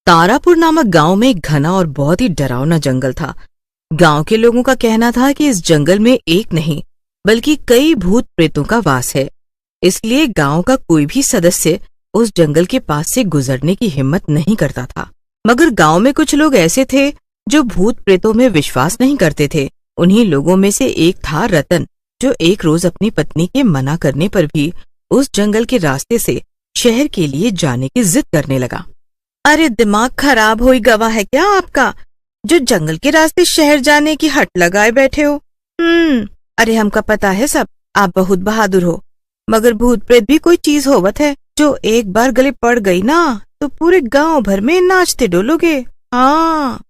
तारापुर नामक गांव में एक घना और बहुत ही डरावना जंगल था। गांव के लोगों का कहना था कि इस जंगल में एक नहीं बल्कि कई भूत प्रेतों का वास है। इसलिए गांव का कोई भी सदस्य उस जंगल के पास से गुजरने की हिम्मत नहीं करता था। मगर गांव में कुछ लोग ऐसे थे जो भूत प्रेतों में विश्वास नहीं करते थे। उन्हीं लोगों में से एक था रतन, जो एक रोज अपनी पत्नी के मना करने पर भी उस जंगल के रास्ते से शहर के लिए जाने की जिद करने लगा। अरे दिमाग खराब हुई गवा है क्या आपका, जो जंगल के रास्ते शहर जाने की हट लगाए बैठे हो? अरे हमका पता है सब, आप बहुत बहादुर हो, मगर भूत प्रेत भी कोई चीज होवत है जो एक बार गले पड़ गई ना तो पूरे गांव भर में नाचते डोलोगे। हाँ,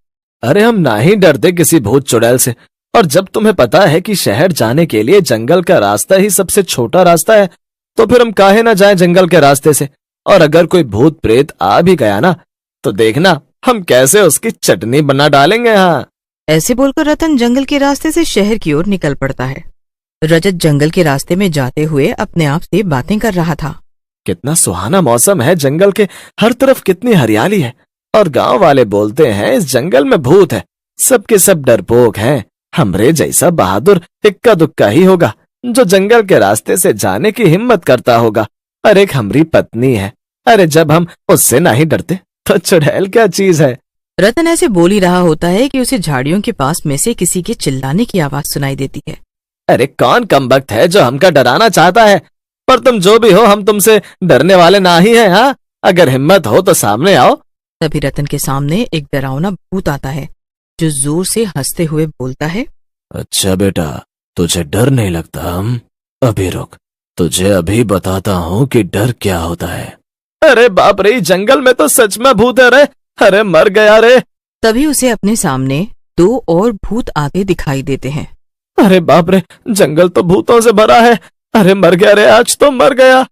अरे हम ना ही डरते किसी भूत चुड़ैल से, और जब तुम्हें पता है कि शहर जाने के लिए जंगल का रास्ता ही सबसे छोटा रास्ता है, तो फिर हम काहे ना जाएं जंगल के रास्ते से। और अगर कोई भूत प्रेत आ भी गया ना तो देखना हम कैसे उसकी चटनी बना डालेंगे। हाँ, ऐसे बोलकर रतन जंगल के रास्ते से शहर की ओर निकल पड़ता है। रजत जंगल के रास्ते में जाते हुए अपने आप से बातें कर रहा था। कितना सुहाना मौसम है, जंगल के हर तरफ कितनी हरियाली है, और गांव वाले बोलते हैं इस जंगल में भूत है। सबके सब डरपोक हैं। हमरे जैसा बहादुर इक्का दुक्का ही होगा जो जंगल के रास्ते से जाने की हिम्मत करता होगा। और एक हमारी पत्नी है, अरे जब हम उससे नहीं डरते तो चुड़ैल क्या चीज है। रतन ऐसे बोल ही रहा होता है कि उसे झाड़ियों के पास में से किसी के चिल्लाने की आवाज सुनाई देती है। अरे कौन कमबख्त है जो हमका डराना चाहता है? पर तुम जो भी हो, हम तुमसे डरने वाले ना ही हैं। हाँ, अगर हिम्मत हो तो सामने आओ। तभी रतन के सामने एक डरावना भूत आता है जो जोर से हंसते हुए बोलता है, अच्छा बेटा, तुझे डर नहीं लगता? हम अभी रुक, तुझे अभी बताता हूँ कि डर क्या होता है। अरे बाप रे, जंगल में तो सच में भूत है रे। अरे मर गया रे। तभी उसे अपने सामने दो और भूत आते दिखाई देते हैं। अरे बाप रे, जंगल तो भूतों से भरा है। अरे मर गया रे, आज तो मर गया।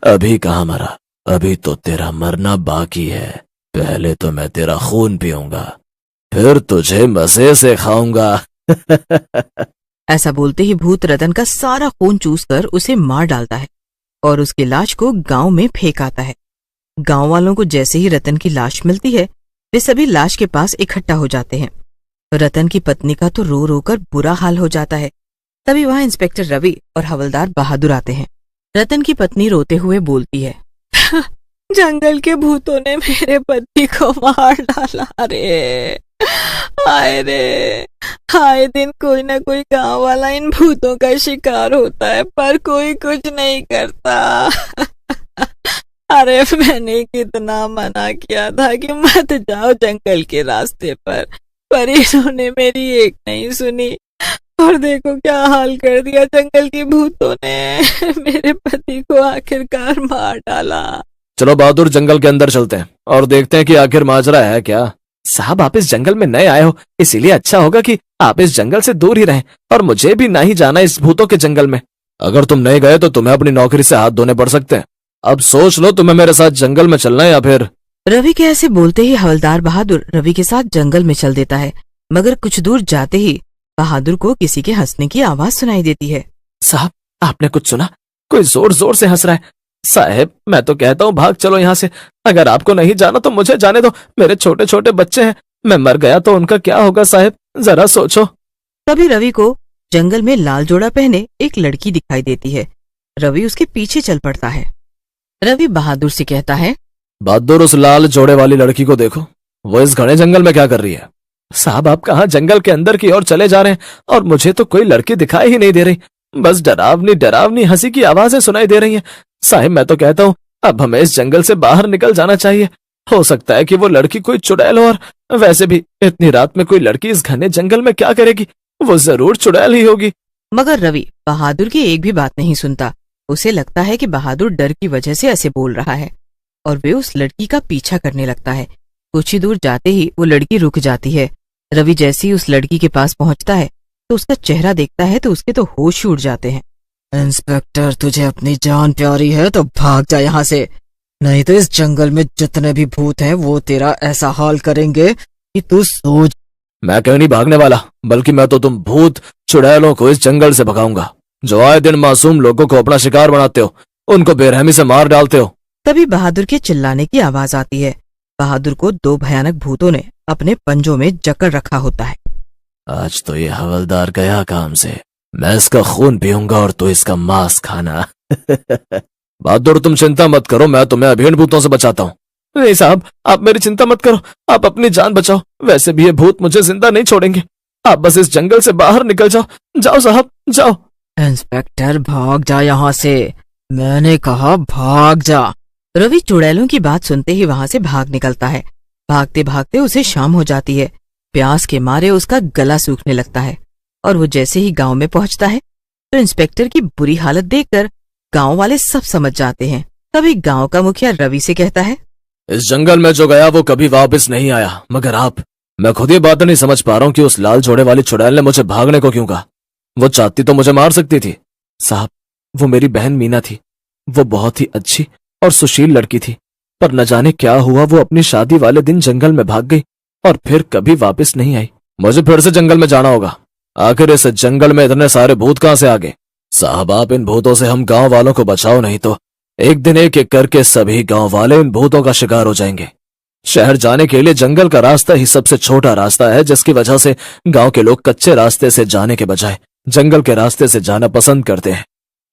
अभी कहाँ मरा, अभी तो तेरा मरना बाकी है। पहले तो मैं तेरा खून पीऊंगा, फिर तुझे मजे से खाऊंगा। ऐसा बोलते ही भूत रतन का सारा खून चूसकर उसे मार डालता है और उसकी लाश को गांव में फेंक आता है। गांव वालों को जैसे ही रतन की लाश मिलती है, वे सभी लाश के पास इकट्ठा हो जाते हैं। रतन की पत्नी का तो रो रो कर बुरा हाल हो जाता है। तभी वहां इंस्पेक्टर रवि और हवलदार बहादुर आते हैं। रतन की पत्नी रोते हुए बोलती है, जंगल के भूतों ने मेरे पति को मार डाला रे। हाय रे, आए दिन कोई ना कोई गांव वाला इन भूतों का शिकार होता है, पर कोई कुछ नहीं करता। अरे मैंने कितना मना किया था कि मत जाओ जंगल के रास्ते पर इन्होंने मेरी एक नहीं सुनी, और देखो क्या हाल कर दिया जंगल के भूतों ने। मेरे पति को आखिरकार मार डाला। चलो बहादुर, जंगल के अंदर चलते हैं और देखते हैं कि आखिर माजरा है क्या। साहब, आप इस जंगल में नए आए हो, इसीलिए अच्छा होगा कि आप इस जंगल से दूर ही रहें, और मुझे भी नहीं जाना इस भूतों के जंगल में। अगर तुम नहीं गए तो तुम्हें अपनी नौकरी से हाथ धोने पड़ सकते हैं। अब सोच लो, तुम्हें मेरे साथ जंगल में चलना है या फिर। रवि के ऐसे बोलते ही हवलदार बहादुर रवि के साथ जंगल में चल देता है। मगर कुछ दूर जाते ही बहादुर को किसी के हंसने की आवाज सुनाई देती है। साहब, आपने कुछ सुना? कोई जोर जोर से हंस रहा है। साहब, मैं तो कहता हूँ भाग चलो यहाँ से। अगर आपको नहीं जाना तो मुझे जाने दो, मेरे छोटे छोटे बच्चे हैं। मैं मर गया तो उनका क्या होगा साहब, जरा सोचो। तभी रवि को जंगल में लाल जोड़ा पहने एक लड़की दिखाई देती है। रवि उसके पीछे चल पड़ता है। रवि बहादुर से कहता है, बहादुर, उस लाल जोड़े वाली लड़की को देखो, वो इस घने जंगल में क्या कर रही है। साहब, आप कहाँ जंगल के अंदर की ओर चले जा रहे हैं, और मुझे तो कोई लड़की दिखाई ही नहीं दे रही, बस डरावनी डरावनी हंसी की आवाजें सुनाई दे रही हैं। साहब, मैं तो कहता हूँ अब हमें इस जंगल से बाहर निकल जाना चाहिए। हो सकता है कि वो लड़की कोई चुड़ैल हो, और वैसे भी इतनी रात में कोई लड़की इस घने जंगल में क्या करेगी, वो जरूर चुड़ैल ही होगी। मगर रवि बहादुर की एक भी बात नहीं सुनता। उसे लगता है कि बहादुर डर की वजह से ऐसे बोल रहा है, और वे उस लड़की का पीछा करने लगता है। कुछ ही दूर जाते ही वो लड़की रुक जाती है। रवि जैसे ही उस लड़की के पास पहुंचता है तो उसका चेहरा देखता है तो उसके तो होश उड़ जाते हैं। इंस्पेक्टर, तुझे अपनी जान प्यारी है तो भाग जा यहाँ से, नहीं तो इस जंगल में जितने भी भूत हैं वो तेरा ऐसा हाल करेंगे कि तू सोच। मैं क्यों नहीं भागने वाला, बल्कि मैं तो तुम भूत चुड़ैलों को इस जंगल से भगाऊंगा, जो आए दिन मासूम लोगों को अपना शिकार बनाते हो, उनको बेरहमी से मार डालते हो। तभी बहादुर के चिल्लाने की आवाज आती है। बहादुर को दो भयानक भूतों ने अपने पंजों में जकड़ रखा होता है। आज तो ये हवलदार गया काम से, मैं इसका खून पीऊंगा और तू इसका मांस खाना। बहादुर तुम चिंता मत करो, मैं तुम्हें अभी इन भूतों से बचाता हूँ। नहीं साहब, आप मेरी चिंता मत करो, आप अपनी जान बचाओ, वैसे भी ये भूत मुझे जिंदा नहीं छोड़ेंगे। आप बस इस जंगल से बाहर निकल जाओ। जाओ साहब जाओ। इंस्पेक्टर भाग जा यहाँ से, मैंने कहा भाग जा। रवि चुड़ैलों की बात सुनते ही वहां से भाग निकलता है। भागते भागते उसे शाम हो जाती है। प्यास के मारे उसका गला सूखने लगता है और वो जैसे ही गांव में पहुंचता है तो इंस्पेक्टर की बुरी हालत देखकर गांव वाले सब समझ जाते हैं। तभी गांव का मुखिया रवि से कहता है, इस जंगल में जो गया वो कभी वापस नहीं आया, मगर मैं खुद ये बात नहीं समझ पा रहा हूँ कि उस लाल जोड़े वाली चुड़ैल ने मुझे भागने को क्यों कहा। वो चाहती तो मुझे मार सकती थी। साहब, वो मेरी बहन मीना थी। वो बहुत ही अच्छी और सुशील लड़की थी, पर न जाने क्या हुआ, वो अपनी शादी वाले दिन जंगल में भाग गई और फिर कभी वापस नहीं आई। मुझे फिर से जंगल में जाना होगा। आखिर इस जंगल में इतने सारे भूत कहां से आ गए? साहब, आप इन भूतों से हम गांव वालों को बचाओ, नहीं तो एक दिन एक एक करके सभी गांव वाले इन भूतों का शिकार हो जाएंगे। शहर जाने के लिए जंगल का रास्ता ही सबसे छोटा रास्ता है, जिसकी वजह से गांव के लोग कच्चे रास्ते से जाने के बजाय जंगल के रास्ते से जाना पसंद करते हैं।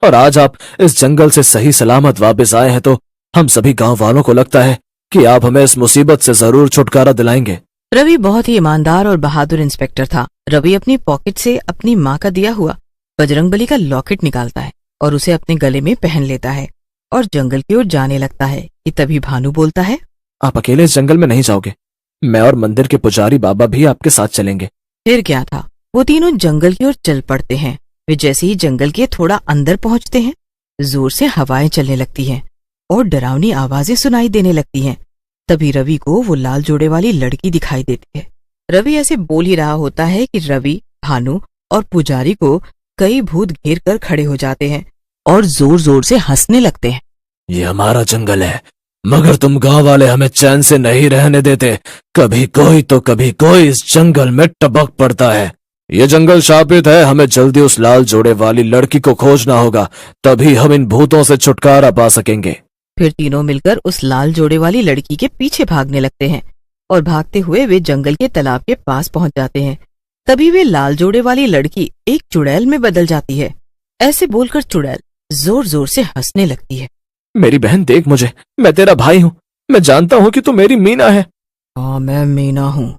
और आज आप इस जंगल से सही सलामत वापस आए हैं तो हम सभी गांव वालों को लगता है कि आप हमें इस मुसीबत से जरूर छुटकारा दिलाएंगे। रवि बहुत ही ईमानदार और बहादुर इंस्पेक्टर था। रवि अपनी पॉकेट से अपनी माँ का दिया हुआ बजरंगबली का लॉकेट निकालता है और उसे अपने गले में पहन लेता है और जंगल की ओर जाने लगता है कि तभी भानु बोलता है, आप अकेले इस जंगल में नहीं जाओगे, मैं और मंदिर के पुजारी बाबा भी आपके साथ चलेंगे। फिर क्या था, वो तीनों जंगल की ओर चल पड़ते हैं। वे जैसे ही जंगल के थोड़ा अंदर पहुंचते हैं, जोर से हवाएं चलने लगती हैं और डरावनी आवाजें सुनाई देने लगती हैं। तभी रवि को वो लाल जोड़े वाली लड़की दिखाई देती है। रवि ऐसे बोल ही रहा होता है कि रवि, भानु और पुजारी को कई भूत घेर कर खड़े हो जाते हैं और जोर जोर से हंसने लगते हैं। ये हमारा जंगल है, मगर तुम गांव वाले हमें चैन से नहीं रहने देते। कभी कोई तो कभी कोई इस जंगल में टपक पड़ता है। ये जंगल शापित है, हमें जल्दी उस लाल जोड़े वाली लड़की को खोजना होगा, तभी हम इन भूतों से छुटकारा पा सकेंगे। फिर तीनों मिलकर उस लाल जोड़े वाली लड़की के पीछे भागने लगते हैं और भागते हुए वे जंगल के तालाब के पास पहुंच जाते हैं। तभी वे लाल जोड़े वाली लड़की एक चुड़ैल में बदल जाती है। ऐसे बोलकर चुड़ैल जोर जोर से हंसने लगती है। मेरी बहन देख मुझे, मैं तेरा भाई हूँ, मैं जानता हूँ कि तू मेरी मीना है। हाँ, मैं मीना हूँ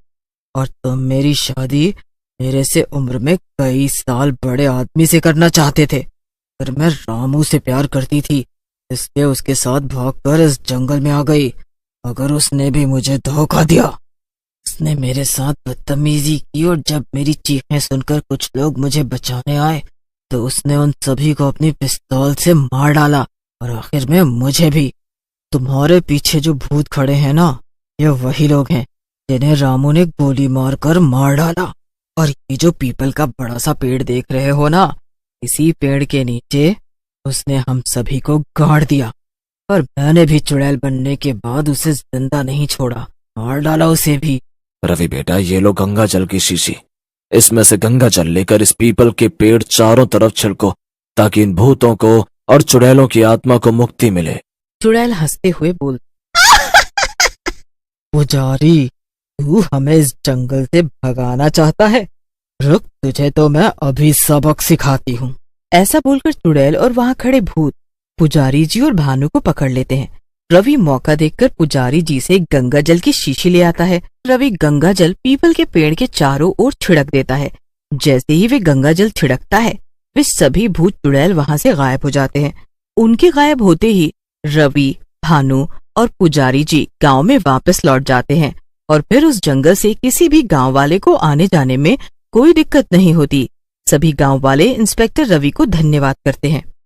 और तुम मेरी शादी मेरे से उम्र में कई साल बड़े आदमी से करना चाहते थे, पर मैं रामू से प्यार करती थी, इसलिए उसके साथ भागकर इस जंगल में आ गई। अगर उसने भी मुझे धोखा दिया, उसने मेरे साथ बदतमीजी की और जब मेरी चीखें सुनकर कुछ लोग मुझे बचाने आए तो उसने उन सभी को अपनी पिस्तौल से मार डाला और आखिर में मुझे भी। तुम्हारे पीछे जो भूत खड़े हैं ना, ये वही लोग हैं जिन्हें रामू ने गोली मारकर मार डाला। और ये जो पीपल का बड़ा सा पेड़ देख रहे हो ना, इसी पेड़ के नीचे उसने हम सभी को गाड़ दिया और मैंने भी चुड़ैल बनने के बाद उसे जिंदा नहीं छोड़ा, मार डाला उसे भी। रवि बेटा, ये लो गंगा जल की शीशी, इसमें से गंगा जल लेकर इस पीपल के पेड़ चारों तरफ छिड़को ताकि इन भूतों को और चुड़ैलों की आत्मा को मुक्ति मिले। चुड़ैल हंसते हुए बोल, पुजारी, तू हमें इस जंगल से भगाना चाहता है? रुक, तुझे तो मैं अभी सबक सिखाती हूँ। ऐसा बोलकर चुड़ैल और वहाँ खड़े भूत पुजारी जी और भानु को पकड़ लेते हैं। रवि मौका देखकर पुजारी जी से गंगा जल की शीशी ले आता है। रवि गंगा जल पीपल के पेड़ के चारों ओर छिड़क देता है। जैसे ही वे गंगा जल छिड़कता है, वे सभी भूत चुड़ैल वहां से गायब हो जाते हैं। उनके गायब होते ही रवि, भानु और पुजारी जी गांव में वापस लौट जाते हैं और फिर उस जंगल से किसी भी गांव वाले को आने जाने में कोई दिक्कत नहीं होती। सभी गांव वाले इंस्पेक्टर रवि को धन्यवाद करते हैं।